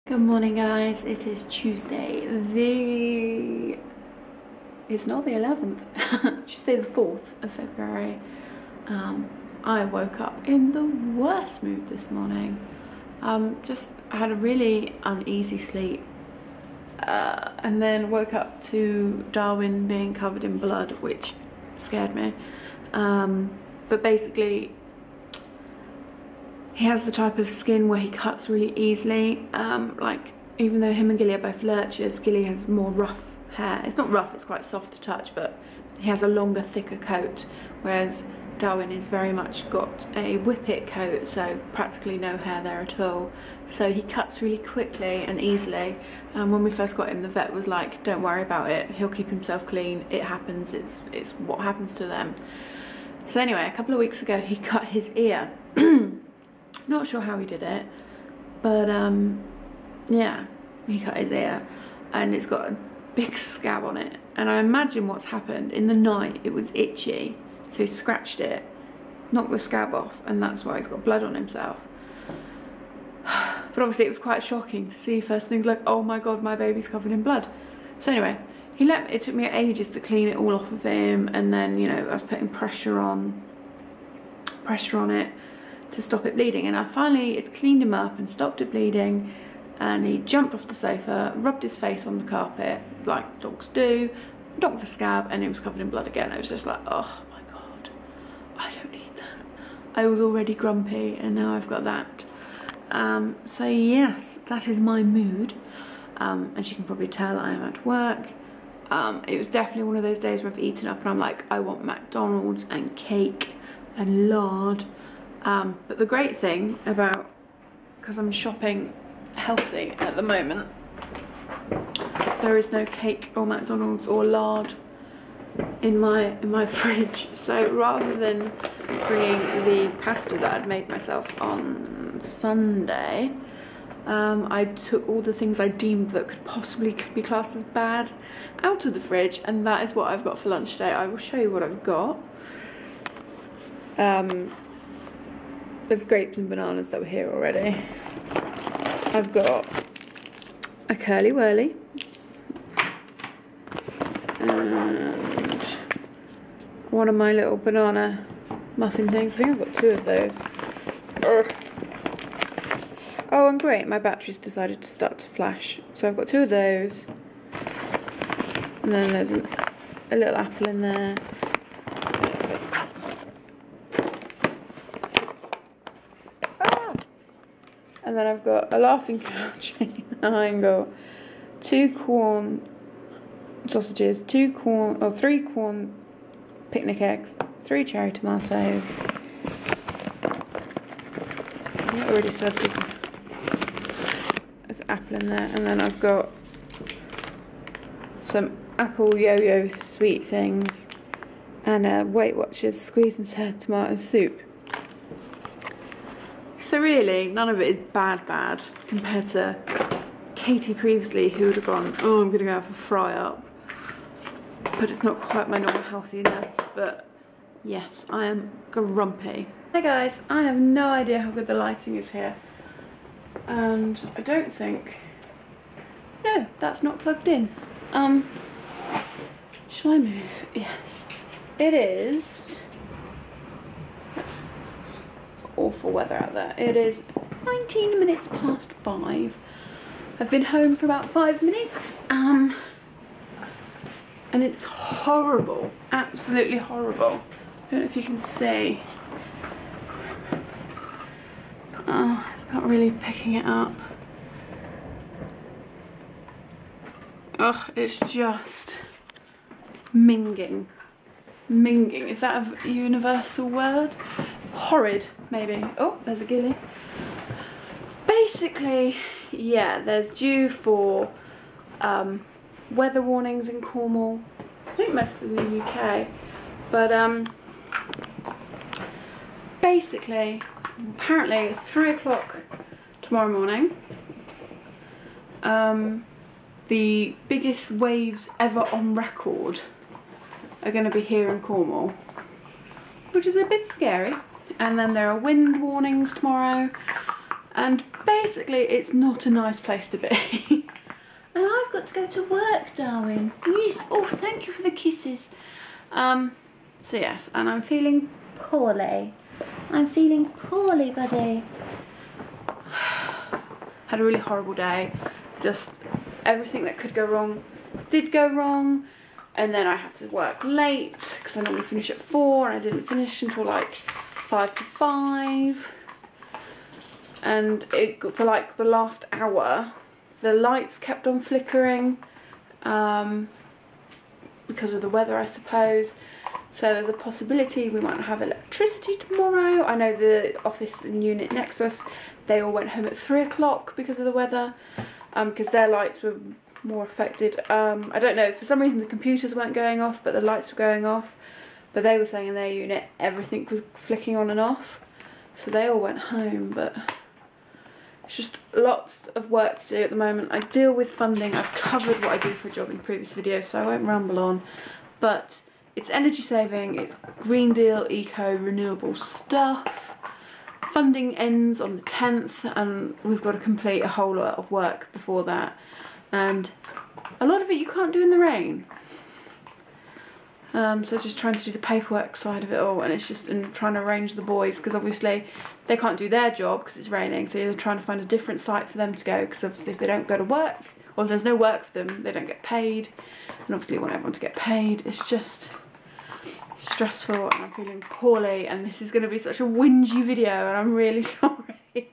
Good morning, guys. It is Tuesday. It's not the 11th. Tuesday the 4th of February. I woke up in the worst mood this morning. I had a really uneasy sleep. And then woke up to Darwin being covered in blood, which scared me. But basically, he has the type of skin where he cuts really easily. Like, even though him and Gilly are both lurchers, Gilly has more rough hair. It's not rough, it's quite soft to touch, but he has a longer, thicker coat, whereas Darwin is very much got a whippet coat, so practically no hair there at all. So he cuts really quickly and easily. When we first got him, the vet was like, don't worry about it, he'll keep himself clean, it happens, it's what happens to them. So anyway, a couple of weeks ago he cut his ear. Not sure how he did it, but yeah, he cut his ear and it's got a big scab on it, and I imagine what's happened in the night, it was itchy, so he scratched it, knocked the scab off, and that's why he's got blood on himself. But obviously it was quite shocking to see first things like, oh my god, my baby's covered in blood. So anyway, it took me ages to clean it all off of him, and then, you know, I was putting pressure on it to stop it bleeding, and I finally cleaned him up and stopped it bleeding, and he jumped off the sofa, rubbed his face on the carpet like dogs do, knocked the scab, and it was covered in blood again. I was just like, oh my god, I don't need that. I was already grumpy and now I've got that. So yes, that is my mood. As you can probably tell, I am at work. It was definitely one of those days where I've eaten up and I'm like, I want McDonald's and cake and lard. But the great thing about, because I'm shopping healthy at the moment, there is no cake or McDonald's or lard in my fridge. So rather than bringing the pasta that I'd made myself on Sunday, I took all the things I deemed that could possibly be classed as bad out of the fridge, and that is what I've got for lunch today. I will show you what I've got. There's grapes and bananas that were here already. I've got a curly whirly and one of my little banana muffin things. I think I've got two of those. Oh, and great, my batteries decided to start to flash. So I've got two of those. And then there's a little apple in there. And then I've got a laughing cow triangle, 2 corn sausages, 3 corn picnic eggs, 3 cherry tomatoes. I already said there's an apple in there, and then I've got some apple yo-yo sweet things and a Weight Watchers squeeze and stir tomato soup. So really, none of it is bad compared to Katy previously, who would have gone, oh, I'm going to go have a fry up. But it's not quite my normal healthiness, but yes, I am grumpy. Hey guys, I have no idea how good the lighting is here. And I don't think, no, that's not plugged in. Shall I move? Yes. It is awful weather out there. It is 19 minutes past 5. I've been home for about 5 minutes, and it's horrible, absolutely horrible. I don't know if you can see. Oh, it's not really picking it up. Ugh, it's just minging. Minging, is that a universal word? Horrid, maybe. Oh, there's a Gilly. Basically, yeah, there's due for weather warnings in Cornwall. I think most of the UK. But basically, apparently 3 o'clock tomorrow morning, the biggest waves ever on record are going to be here in Cornwall, which is a bit scary. And then there are wind warnings tomorrow, and basically it's not a nice place to be. And I've got to go to work, Darwin. Yes. Oh, thank you for the kisses. So yes, and I'm feeling poorly. I'm feeling poorly, buddy. Had a really horrible day. Just everything that could go wrong did go wrong. And then I had to work late because I normally finish at 4 and I didn't finish until like 5 to 5. And for like the last hour, the lights kept on flickering because of the weather, I suppose. So there's a possibility we might have electricity tomorrow. I know the office and unit next to us, they all went home at 3 o'clock because of the weather, because their lights were more affected. I don't know, for some reason the computers weren't going off, but the lights were going off. But they were saying in their unit everything was flicking on and off. So they all went home, but it's just lots of work to do at the moment. I deal with funding. I've covered what I do for a job in previous videos, so I won't ramble on. But it's energy saving, it's Green Deal, eco, renewable stuff. Funding ends on the 10th and we've got to complete a whole lot of work before that. And a lot of it you can't do in the rain. So just trying to do the paperwork side of it all, and it's just trying to arrange the boys, because obviously they can't do their job because it's raining, so you're trying to find a different site for them to go, because obviously if they don't go to work, or if there's no work for them, they don't get paid, and obviously you want everyone to get paid. It's just stressful and I'm feeling poorly, and this is going to be such a whingy video and I'm really sorry.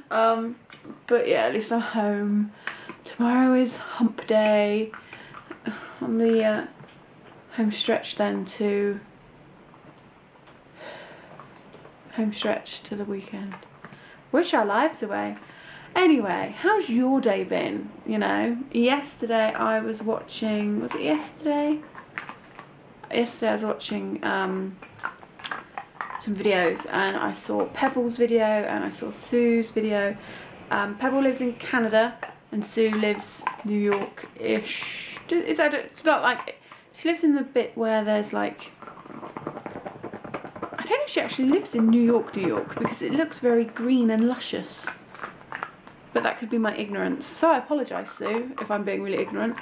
But yeah, at least I'm home. Tomorrow is hump day. On the home stretch then to the weekend. Wish our lives away. Anyway, how's your day been? You know, yesterday I was watching, was it yesterday? Yesterday I was watching some videos, and I saw Pebble's video and I saw Sue's video. Pebble lives in Canada and Sue lives New York-ish. It's not like, she lives in the bit where there's like, I don't know if she actually lives in New York, because it looks very green and luscious. But that could be my ignorance. So I apologise, Sue, if I'm being really ignorant.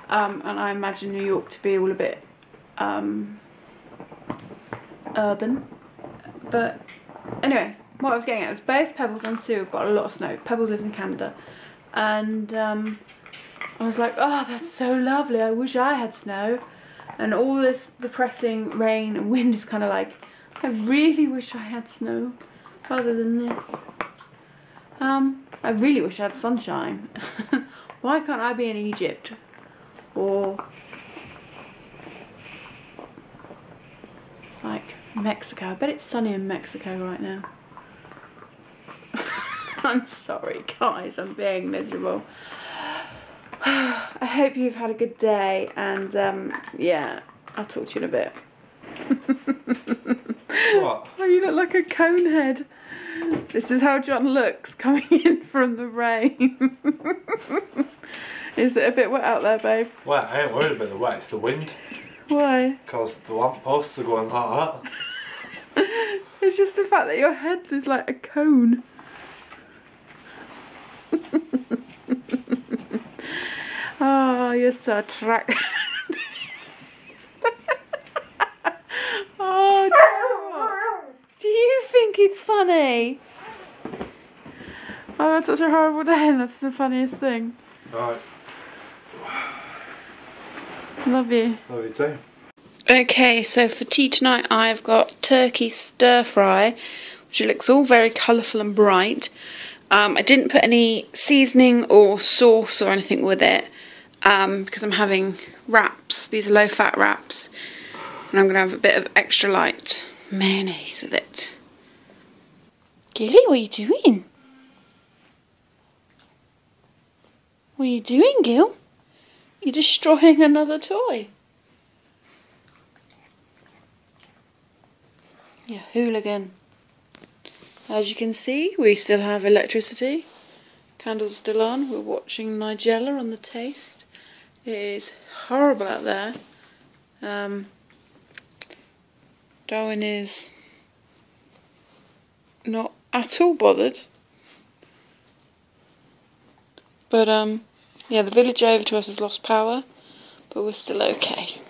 And I imagine New York to be all a bit urban. But anyway, what I was getting at was both Pebbles and Sue have got a lot of snow. Pebbles lives in Canada. And I was like, oh, that's so lovely. I wish I had snow. And all this depressing rain and wind is kind of like, I really wish I had snow rather than this. I really wish I had sunshine. Why can't I be in Egypt? Or like Mexico. I bet it's sunny in Mexico right now. I'm sorry guys, I'm being miserable. I hope you've had a good day, and yeah, I'll talk to you in a bit. What? Oh, you look like a cone head. This is how John looks coming in from the rain. Is it a bit wet out there, babe? Well, I ain't worried about the wet, it's the wind. Why? Because the lampposts are going like that. It's just the fact that your head is like a cone. Oh, you're so attractive. Oh, do you think it's funny? Oh, that's such a horrible day, and that's the funniest thing. Right. Love you. Love you too. Okay, so for tea tonight I've got turkey stir fry, which looks all very colourful and bright. I didn't put any seasoning or sauce or anything with it, because I'm having wraps. These are low fat wraps, and I'm going to have a bit of extra light mayonnaise with it. Gilly, what are you doing? What are you doing, Gil? You're destroying another toy. Yeah, hooligan. As you can see, we still have electricity. Candles are still on. We're watching Nigella on the Taste. It is horrible out there. Darwin is not at all bothered. But yeah, the village over to us has lost power, but we're still okay.